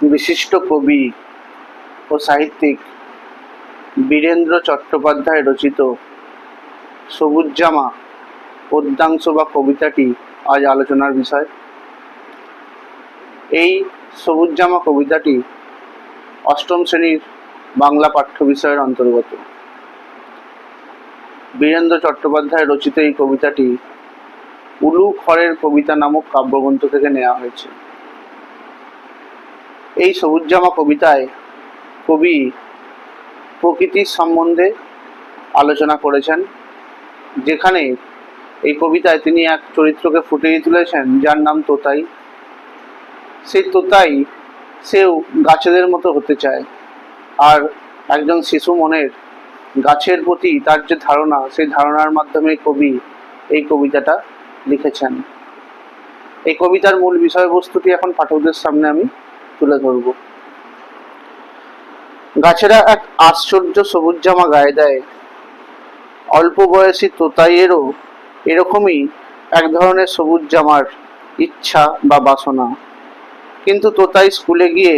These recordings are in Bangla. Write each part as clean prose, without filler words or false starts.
বিশিষ্ট কবি ও সাহিত্যিক বীরেন্দ্র চট্টোপাধ্যায় রচিত সবুজ জামা পদ্যাংশ বা কবিতাটি আজ আলোচনার বিষয়। এই সবুজ জামা কবিতাটি অষ্টম শ্রেণীর বাংলা পাঠ্য বিষয়ের অন্তর্গত। বীরেন্দ্র চট্টোপাধ্যায় রচিত এই কবিতাটি উলু খড়ের কবিতা নামক কাব্যগ্রন্থ থেকে নেওয়া হয়েছে। এই সবুজ জামা কবিতায় কবি প্রকৃতির সম্বন্ধে আলোচনা করেছেন, যেখানে এই কবিতায় তিনি এক চরিত্রকে ফুটিয়ে তুলেছেন যার নাম তোতাই। সেই তোতাই সেও গাছেদের মতো হতে চায়, আর একজন শিশু মনের গাছের প্রতি তার যে ধারণা, সেই ধারণার মাধ্যমে কবি এই কবিতাটা লিখেছেন। এই কবিতার মূল বিষয়বস্তুটি এখন পাঠকদের সামনে আমি তুলে ধরব। গাছেরা এক আশ্চর্য সবুজ জামা গায়ে দেয়, অল্প বয়সী তোতাইয়েরও এরকমই এক ধরনের সবুজ জামার ইচ্ছা বা বাসনা। কিন্তু তোতাই স্কুলে গিয়ে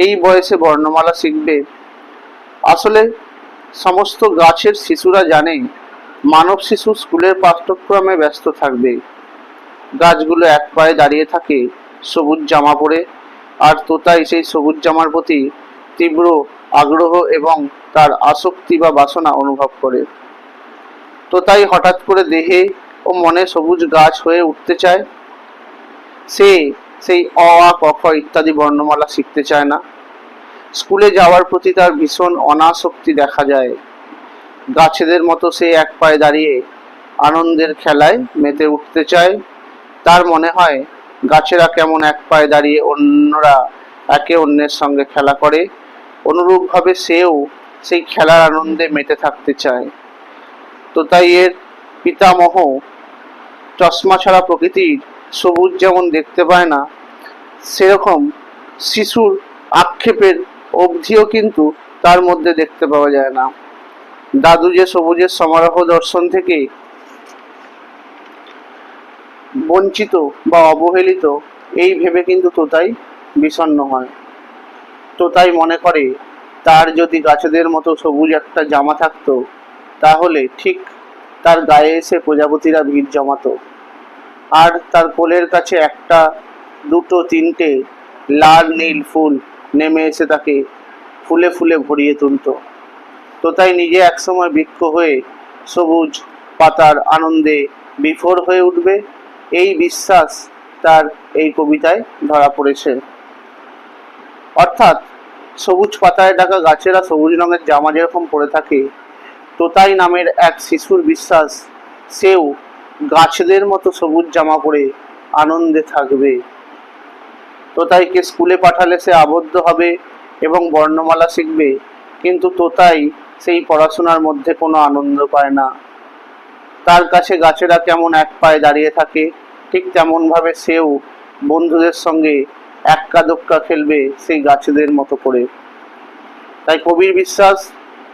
এই বয়সে বর্ণমালা শিখবে? আসলে সমস্ত গাছের শিশুরা জানে মানব শিশু স্কুলের পাঠ্যক্রমে ব্যস্ত থাকবে। গাছগুলো এক পায়ে দাঁড়িয়ে থাকে সবুজ জামা পরে, আর তোতাই সেই সবুজ জামার প্রতি তীব্র আগ্রহ এবং তার আসক্তি বা বাসনা অনুভব করে। তোতাই হঠাৎ করে দেহে ও মনে সবুজ গাছ হয়ে উঠতে চায়। সে সেই অ আ ক খ ইত্যাদি বর্ণমালা শিখতে চায় না। স্কুলে যাওয়ার প্রতি তার ভীষণ অনাসক্তি দেখা যায়। গাছেদের মতো সে এক পায়ে দাঁড়িয়ে আনন্দের খেলায় মেতে উঠতে চায়। তার মনে হয় গাছেরা কেমন এক পায়ে দাঁড়িয়ে অন্যরা একে অন্যের সঙ্গে খেলা করে, অনুরূপভাবে সেও সেই খেলার আনন্দে মেতে থাকতে চায়। তোতাইয়ের পিতামহ চশমা ছাড়া প্রকৃতির সবুজ যেমন দেখতে পায় না, সেরকম শিশুর আক্ষেপের অবধিও কিন্তু তার মধ্যে দেখতে পাওয়া যায় না। দাদু যে সবুজের সমারোহ দর্শন থেকে বঞ্চিত বা অবহেলিত, এই ভেবে কিন্তু তোতাই বিষণ্ণ হয়। তোতাই মনে করে তার যদি গাছেদের মতো সবুজ একটা জামা থাকতো, তাহলে ঠিক তার গায়ে এসে প্রজাপতিরা ভিড় জমাতো, আর তার কোলের কাছে একটা দুটো তিনটে লাল নীল ফুল নেমে এসে তাকে ফুলে ফুলে ভরিয়ে তুলত। তোতাই নিজে একসময় বৃক্ষ হয়ে সবুজ পাতার আনন্দে বিফোর হয়ে উঠবে, এই বিশ্বাস তার এই কবিতায় ধরা পড়েছে। অর্থাৎ সবুজ পাতায় ঢাকা গাছেরা সবুজ রঙের জামা যেরকম পরে থাকে, তোতাই নামের এক শিশুর বিশ্বাস সেও গাছেদের মতো সবুজ জামা পরে আনন্দে থাকবে। তোতাইকে স্কুলে পাঠালে সে আবদ্ধ হবে এবং বর্ণমালা শিখবে, কিন্তু তোতাই সেই পড়াশোনার মধ্যে কোনো আনন্দ পায় না। তার কাছে গাছেরা কেমন এক পায়ে দাঁড়িয়ে থাকে, ঠিক তেমন ভাবে সেও বন্ধুদের সঙ্গে এক্কা দোক্কা খেলবে সেই গাছেদের মতো করে। তাই কবির বিশ্বাস,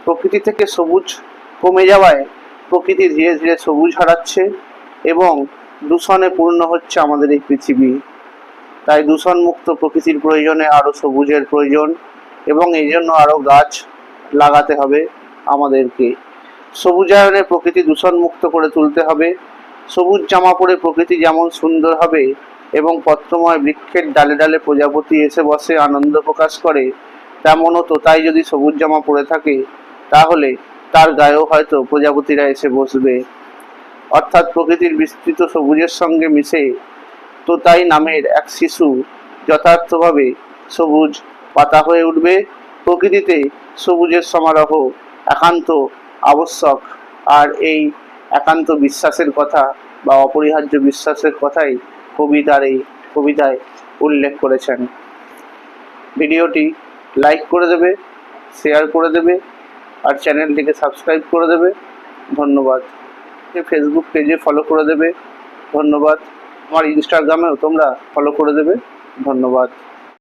প্রকৃতি থেকে সবুজ কমে যাওয়ায় প্রকৃতি ধীরে ধীরে সবুজ হারাচ্ছে এবং দূষণে পূর্ণ হচ্ছে আমাদের এই পৃথিবী। তাই দূষণ মুক্ত প্রকৃতির প্রয়োজনে আরো সবুজের প্রয়োজন, এবং এই জন্য আরো গাছ লাগাতে হবে আমাদেরকে। সবুজায়নে প্রকৃতি দূষণ মুক্ত করে তুলতে হবে। সবুজ জামা পরে প্রকৃতি যেমন সুন্দর হবে এবং পত্রময় বৃক্ষের ডালে ডালে প্রজাপতি এসে বসে আনন্দ প্রকাশ করে, তেমনও তোতাই যদি সবুজ জামা পরে থাকে, তাহলে তার গায়েও হয়তো প্রজাপতিরা এসে বসবে। অর্থাৎ প্রকৃতির বিস্তৃত সবুজের সঙ্গে মিশে তোতাই নামের এক শিশু যথার্থভাবে সবুজ পাতা হয়ে উঠবে। প্রকৃতিতে সবুজের সমারোহ একান্ত আবশ্যক, আর এই একান্ত বিশ্বাসের কথা বা অপরিহার্য বিশ্বাসের কথাই কবি তার এই কবিতায় উল্লেখ করেছেন। ভিডিওটি লাইক করে দেবে, শেয়ার করে দেবে, আর চ্যানেলটিকে সাবস্ক্রাইব করে দেবে। ধন্যবাদ। ফেসবুক পেজে ফলো করে দেবে। ধন্যবাদ। আমার ইনস্টাগ্রামেও তোমরা ফলো করে দেবে। ধন্যবাদ।